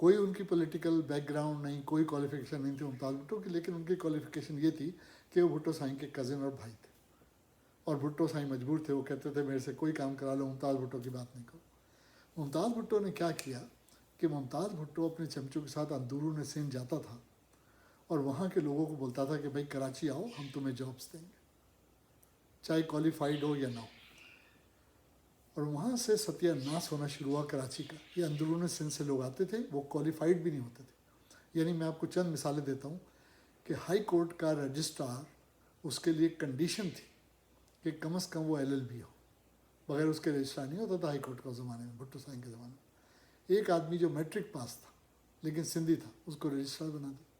کوئی ان کی political back ground نہیں, کوئی کوالیفیکیشن نہیں تھی ممتاز بھٹو کی, لیکن ان کی کوالیفیکیشن یہ تھی کہ وہ بھٹو سائیں کے کزن اور بھائی تھے, اور بھٹو سائیں مجبور تھے, وہ کہتے تھے میرے سے کوئی کام کرا لو, ممتاز بھٹو کی بات نہیں کرو. ممتاز بھٹو نے کیا کیا کہ ممتاز بھٹو اپنے چمچوں کے ساتھ اندرون سندھ جاتا تھا اور وہاں کے لوگوں کو بولتا تھا کہ بھائی کراچی آؤ, ہم تمہیں جابس دیں گے, چاہے کوالیفائڈ ہو یا نہ ہو. اور وہاں سے ستیہ ناس ہونا شروع ہوا کراچی کا. یہ اندرون سندھ سے لوگ آتے تھے, وہ کوالیفائڈ بھی نہیں ہوتے تھے. یعنی میں آپ کو چند مثالیں دیتا ہوں کہ ہائی کورٹ کا رجسٹرار, اس کے لیے کنڈیشن تھی کہ کم از کم وہ LLB ہو, بغیر اس کے رجسٹرار نہیں ہوتا تھا ہائی کورٹ کا اس زمانے میں, بھٹو سائیں کے زمانے میں. ایک آدمی جو میٹرک پاس تھا لیکن سندھی تھا, اس کو رجسٹرار بنا دیا.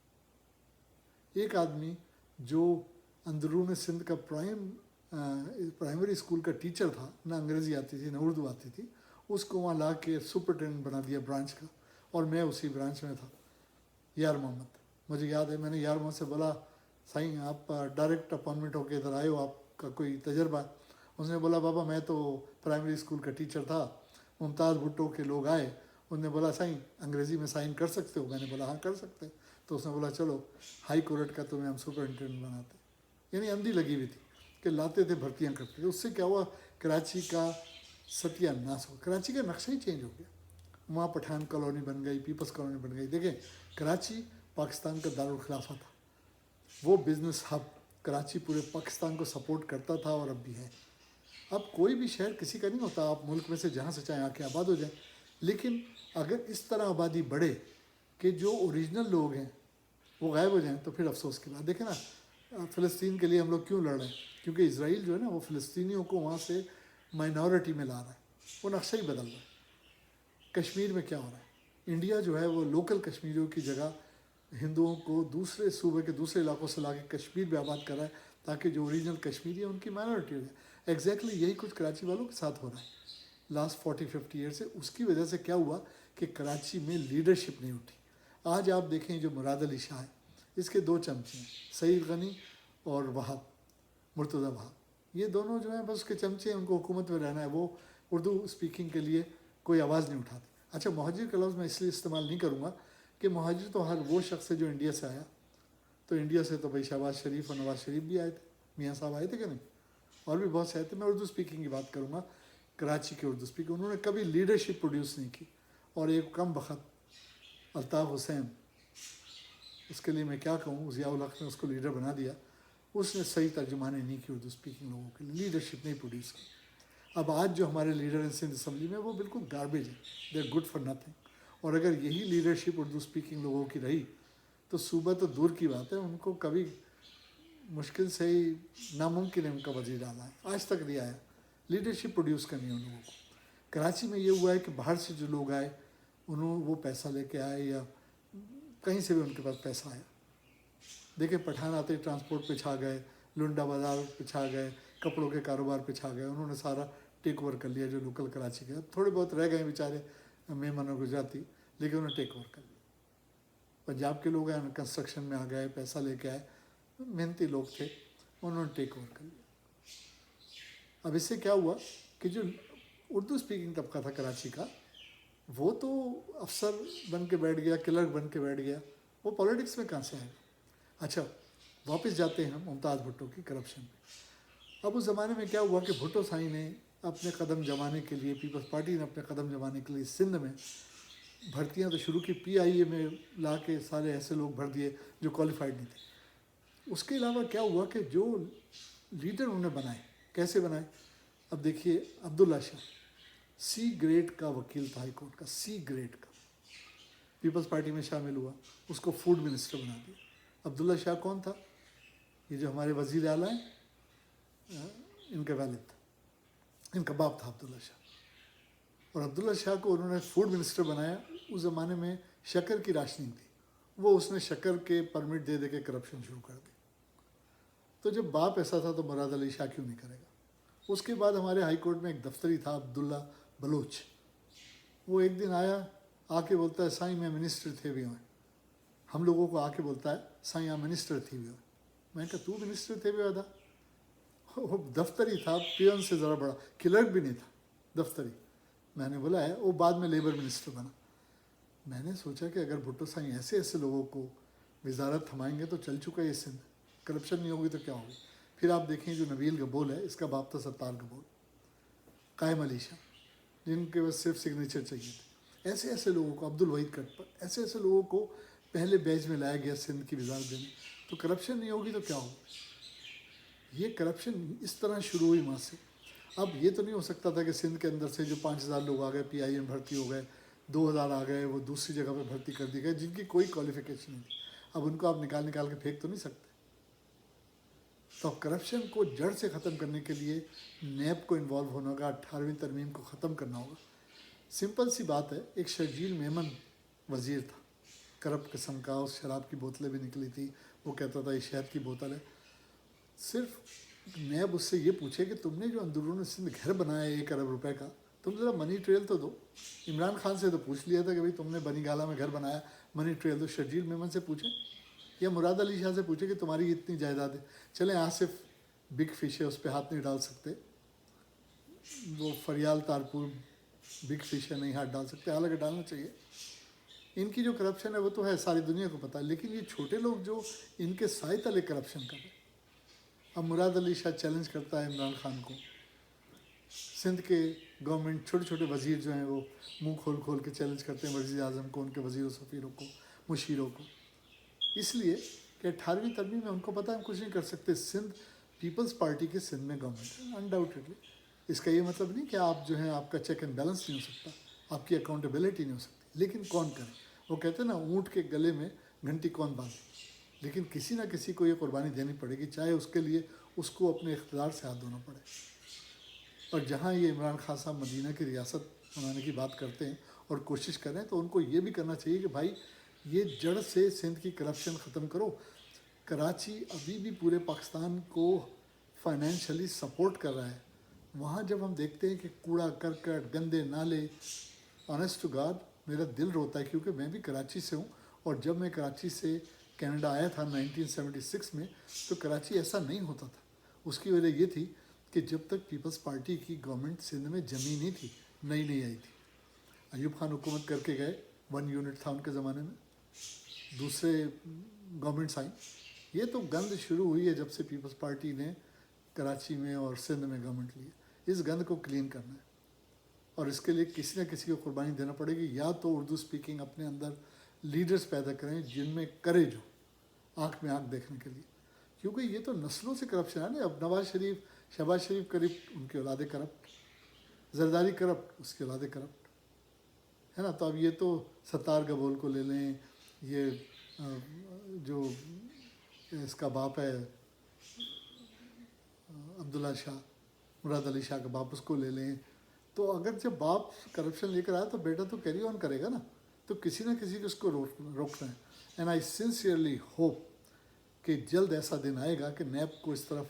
ایک آدمی جو اندرون سندھ کا پرائمری اسکول کا ٹیچر تھا, نہ انگریزی آتی تھی نہ اردو آتی تھی, اس کو وہاں لا کے سپرنٹینڈنٹ بنا دیا برانچ کا, اور میں اسی برانچ میں تھا. یار محمد, مجھے یاد ہے میں نے یار محمد سے بولا سائیں آپ ڈائریکٹ اپائنمنٹ ہو کے ادھر آئے ہو, آپ کا کوئی تجربہ ہے؟ اس نے بولا بابا میں تو پرائمری اسکول کا ٹیچر تھا, ممتاز بھٹو کے لوگ آئے, انہوں نے بولا سائیں انگریزی میں سائن کر سکتے ہو؟ میں نے بولا ہاں کر سکتے. تو اس نے بولا چلو ہائی کورٹ کا تمہیں ہم سپرنٹینڈنٹ بناتے. یعنی اندھی لگی ہوئی تھی کہ لاتے تھے, بھرتیاں کرتے تھے. اس سے کیا ہوا, کراچی کا ستیہ ناس ہوا, کراچی کا نقشہ ہی چینج ہو گیا. وہاں پٹھان کالونی بن گئی, پیپلز کالونی بن گئی. دیکھیں کراچی پاکستان کا دارالخلافہ تھا, وہ بزنس ہب, کراچی پورے پاکستان کو سپورٹ کرتا تھا اور اب بھی ہے. اب کوئی بھی شہر کسی کا نہیں ہوتا, آپ ملک میں سے جہاں سے چاہیں آ کے آباد ہو جائیں, لیکن اگر اس طرح آبادی بڑھے کہ جو اوریجنل لوگ ہیں وہ غائب ہو جائیں تو پھر افسوس کی بات. دیکھیں نا فلسطین کے لیے ہم لوگ کیوں لڑ رہے ہیں, کیونکہ اسرائیل جو ہے نا وہ فلسطینیوں کو وہاں سے مائنورٹی میں لا رہا ہے, وہ نقشہ ہی بدل رہا ہے. کشمیر میں کیا ہو رہا ہے, انڈیا جو ہے وہ لوکل کشمیریوں کی جگہ ہندوؤں کو دوسرے صوبے کے دوسرے علاقوں سے لا کے کشمیر میں آباد کر رہا ہے, تاکہ جو اوریجنل کشمیری ہے ان کی مائنورٹی ہو جائے. ایگزیکٹلی یہی کچھ کراچی والوں کے ساتھ ہو رہا ہے لاسٹ 40-50 ایئر سے. اس کی وجہ سے کیا ہوا کہ کراچی میں لیڈرشپ نہیں اٹھی. آج آپ دیکھیں جو مراد علی شاہ ہے, اس کے 2 چمچے ہیں, سعید غنی اور وہاب, مرتضیٰ وہاب. یہ دونوں جو ہیں بس اس کے چمچے ہیں, ان کو حکومت میں رہنا ہے, وہ اردو اسپیکنگ کے لیے کوئی آواز نہیں اٹھاتے. اچھا مہاجر کا لفظ میں اس لیے استعمال نہیں کروں گا کہ مہاجر تو ہر وہ شخص ہے جو انڈیا سے آیا, تو انڈیا سے تو بھائی شہباز شریف اور نواز شریف بھی آئے تھے, میاں صاحب آئے تھے کہ نہیں, اور بھی بہت سے آئے تھے. میں اردو اسپیکنگ کی بات کروں گا, کراچی کے اردو اسپیکر, انہوں نے کبھی لیڈرشپ پروڈیوس نہیں کی. اور ایک کم بخت الطاف حسین, اس کے لیے میں کیا کہوں, ضیاء الحق نے اس کو لیڈر بنا دیا, اس نے صحیح ترجمانی نہیں کی اردو اسپیکنگ لوگوں کے لیے, لیڈرشپ نہیں پروڈیوس کی. اب آج جو ہمارے لیڈر ہیں سندھ اسمبلی میں وہ بالکل گاربیج ہیں, they are good for nothing. اور اگر یہی لیڈرشپ اردو اسپیکنگ لوگوں کی رہی تو صوبہ تو دور کی بات ہے, ان کو کبھی مشکل سے ہی ناممکن ہے ان کا وزیر اعلیٰ ہے, آج تک نہیں آیا. لیڈرشپ پروڈیوس کرنی ہے ان لوگوں کو. کراچی میں یہ ہوا ہے کہ باہر سے جو لوگ آئے وہ پیسہ لے کے آئے, یا کہیں سے بھی ان کے پاس پیسہ آیا. دیکھیں پٹھان آتے ٹرانسپورٹ پہ چھا گئے, لنڈا بازار پہ چھا گئے, کپڑوں کے کاروبار پہ چھا گئے, انہوں نے سارا ٹیک اوور کر لیا جو لوکل کراچی کے. تھوڑے بہت رہ گئے بیچارے مہمان اور گجراتی, لیکن انہوں نے ٹیک اوور کر لیا. پنجاب کے لوگ ہیں کنسٹرکشن میں آ گئے, پیسہ لے کے آئے, محنتی لوگ تھے, انہوں نے ٹیک اوور کر لیا. اب اس سے کیا ہوا کہ جو اردو اسپیکنگ طبقہ تھا کراچی کا, وہ تو افسر بن کے بیٹھ گیا, کلرک بن کے بیٹھ گیا, وہ پالیٹکس میں کہاں سے آئے گا. اچھا واپس جاتے ہیں ہم ممتاز بھٹو کی کرپشن پہ. اب اس زمانے میں کیا ہوا کہ بھٹو سائیں نے اپنے قدم جمانے کے لیے, پیپلز پارٹی نے اپنے قدم جمانے کے لیے سندھ میں بھرتیاں تو شروع کی, PIA میں لا کے سارے ایسے لوگ بھر دیے جو کوالیفائڈ نہیں تھے. اس کے علاوہ کیا ہوا کہ جو لیڈر انہوں نے بنائے, کیسے بنائے. اب دیکھیے عبداللہ شاہ C گریڈ کا وکیل تھا ہائی کورٹ کا, C گریڈ کا, پیپلز پارٹی میں شامل ہوا, اس کو فوڈ منسٹر بنا دیا. عبداللہ شاہ کون تھا؟ یہ جو ہمارے وزیر اعلیٰ ہیں ان کا والد تھا, ان کا باپ تھا عبداللہ شاہ. اور عبداللہ شاہ کو انہوں نے فوڈ منسٹر بنایا. اس زمانے میں شکر کی راشننگ تھی, وہ اس نے شکر کے پرمٹ دے دے کے کرپشن شروع کر دی. تو جب باپ ایسا تھا تو مراد علی شاہ کیوں نہیں کرے گا. اس کے بعد ہمارے ہائی کورٹ میں ایک دفتری تھا عبداللہ بلوچ, وہ ایک دن آیا, آ کے بولتا ہے سائیں میں منسٹر تھے بھی ہوئے. ہم لوگوں کو آ کے بولتا ہے سائیں آپ منسٹر تھی بھی ہوئے. میں کہا تو منسٹر تھے بھی ہوئے تھا؟ وہ دفتری تھا, پیون سے ذرا بڑا, کلرک بھی نہیں تھا, دفتری. میں نے بولا ہے, وہ بعد میں لیبر منسٹر بنا. میں نے سوچا کہ اگر بھٹو سائیں ایسے ایسے لوگوں کو وزارت تھمائیں گے تو چل چکا ہے یہ سندھ، کرپشن نہیں ہوگی تو کیا ہوگی. پھر آپ دیکھیں جو نبیل گبول ہے، اس کا باپ تھا ستار گبول، قائم علی شاہ، جن کے بس صرف سگنیچر چاہیے تھے. ایسے ایسے لوگوں کو، عبد الوحید کٹپر، ایسے ایسے لوگوں کو پہلے بیچ میں لایا گیا سندھ کی وزارت دینے. تو کرپشن نہیں ہوگی تو کیا ہوگی. یہ کرپشن اس طرح شروع ہوئی وہاں سے. اب یہ تو نہیں ہو سکتا تھا کہ سندھ کے اندر سے جو 5,000 لوگ آ گئے پی آئی ایم بھرتی ہو گئے، 2,000 آ گئے وہ دوسری جگہ پہ بھرتی کر دی گئے جن کی کوئی کوالیفیکیشن نہیں تھی. اب ان کو آپ نکال کے پھینک تو نہیں سکتے. تو اب کرپشن کو جڑ سے ختم کرنے کے لیے نیب کو انوالو ہونا ہوگا، 18ویں ترمیم کو ختم کرنا ہوگا. سمپل سی بات ہے. ایک شرجیل میمن وزیر تھا، کرپٹ قسم کا، اس شراب کی بوتلیں بھی نکلی تھی، وہ کہتا تھا یہ شہد کی بوتل ہے. صرف نیب اس سے یہ پوچھے کہ تم نے جو اندرون سندھ گھر بنایا ہے 1 ارب روپے کا، تم ذرا منی ٹریل تو دو. عمران خان سے تو پوچھ لیا تھا کہ بھائی تم نے بنی گالہ میں گھر بنایا، منی ٹریل دو. شرجیل میمن سے پوچھیں یا مراد علی شاہ سے پوچھیں کہ تمہاری اتنی جائیداد ہے. چلیں آصف بگ فش ہے، اس پہ ہاتھ نہیں ڈال سکتے. وہ فریال تارپور بگ فش ہے، نہیں ہاتھ ڈال سکتے، حالانکہ ڈالنا چاہیے. ان کی جو کرپشن ہے وہ تو ہے، ساری دنیا کو پتہ ہے. لیکن یہ چھوٹے لوگ جو ان کے سائے تلے کرپشن کر رہے ہیں. اب مراد علی شاہ چیلنج کرتا ہے عمران خان کو. سندھ کے گورنمنٹ چھوٹے چھوٹے وزیر جو ہیں وہ منہ کھول کھول کے چیلنج کرتے ہیں وزیر اعظم کو، ان کے وزیر و سفیروں کو، مشیروں کو. اس لیے کہ 18ویں ترمیم میں ان کو پتہ ہے ہم کچھ نہیں کر سکتے. سندھ پیپلز پارٹی کے سندھ میں گورنمنٹ ہے انڈاؤٹیڈلی. اس کا یہ مطلب نہیں کہ آپ جو ہیں آپ کا چیک اینڈ بیلنس نہیں ہو سکتا، آپ کی اکاؤنٹیبلٹی نہیں ہو سکتی. لیکن کون کرے؟ وہ کہتے ہیں نا اونٹ کے گلے میں گھنٹی کون باندھے. لیکن کسی نہ کسی کو یہ قربانی دینی پڑے گی، چاہے اس کے لیے اس کو اپنے اقتدار سے ہاتھ دھونا پڑے. اور جہاں یہ عمران خان صاحب مدینہ کی ریاست بنانے کی بات کرتے ہیں اور کوشش کریں، تو ان کو یہ بھی کرنا چاہیے کہ بھائی یہ جڑ سے سندھ کی کرپشن ختم کرو. کراچی ابھی بھی پورے پاکستان کو فائنینشلی سپورٹ کر رہا ہے. وہاں جب ہم دیکھتے ہیں کہ کوڑا کرکٹ، گندے نالے، آنیسٹ ٹو گاڈ میرا دل روتا ہے. کیونکہ میں بھی کراچی سے ہوں، اور جب میں کراچی سے کینیڈا آیا تھا 1976 میں، تو کراچی ایسا نہیں ہوتا تھا. اس کی وجہ یہ تھی کہ جب تک پیپلز پارٹی کی گورنمنٹ سندھ میں جمی نہیں تھی، نئی آئی تھی. ایوب خان حکومت کر کے گئے، 1 یونٹ تھا ان کے زمانے میں، دوسرے گورنمنٹس آئیں. یہ تو گند شروع ہوئی ہے جب سے پیپلز پارٹی نے کراچی میں اور سندھ میں گورنمنٹ لی. اس گند کو کلین کرنا ہے، اور اس کے لیے کسی نہ کسی کو قربانی دینا پڑے گی. یا تو اردو سپیکنگ اپنے اندر لیڈرز پیدا کریں جن میں کریج ہو، آنکھ میں آنکھ دیکھنے کے لیے. کیونکہ یہ تو نسلوں سے کرپشن ہے نا. اب نواز شریف، شہباز شریف قریب ان کے اولادیں کرپٹ، زرداری کرپٹ، اس کے اولادیں کرپٹ ہے نا. تو اب یہ تو ستار گبول کو لے لیں، یہ جو اس کا باپ ہے عبداللہ شاہ، مراد علی شاہ کا باپ، اس کو لے لیں. تو اگر جب باپ کرپشن لے کر آیا تو بیٹا تو کیری آن کرے گا نا. تو کسی نہ کسی کو اس کو روکنا ہے. اینڈ آئی سنسیئرلی ہوپ کہ جلد ایسا دن آئے گا کہ نیب کو اس طرف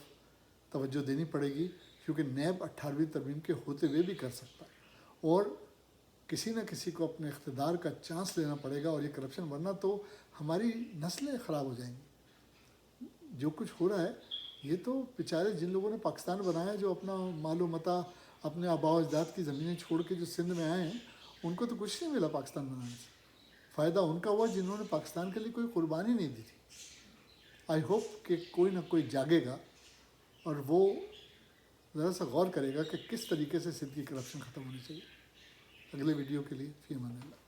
توجہ دینی پڑے گی. کیونکہ نیب 18ویں ترمیم کے ہوتے ہوئے بھی کر سکتا ہے، اور کسی نہ کسی کو اپنے اقتدار کا چانس لینا پڑے گا. اور یہ کرپشن، ورنہ تو ہماری نسلیں خراب ہو جائیں گی. جو کچھ ہو رہا ہے یہ تو بیچارے جن لوگوں نے پاکستان بنایا، جو اپنا مال و متاع، اپنے آباء و اجداد کی زمینیں چھوڑ کے جو سندھ میں آئے ہیں، ان کو تو کچھ نہیں ملا پاکستان بنانے سے. فائدہ ان کا ہوا جنہوں نے پاکستان کے لیے کوئی قربانی نہیں دی تھی. آئی ہوپ کہ کوئی نہ کوئی جاگے گا اور وہ ذرا سا غور کرے گا کہ کس طریقے سے سندھ کی کرپشن ختم ہونی چاہیے. اگلے ویڈیو کے لیے فی امان اللہ.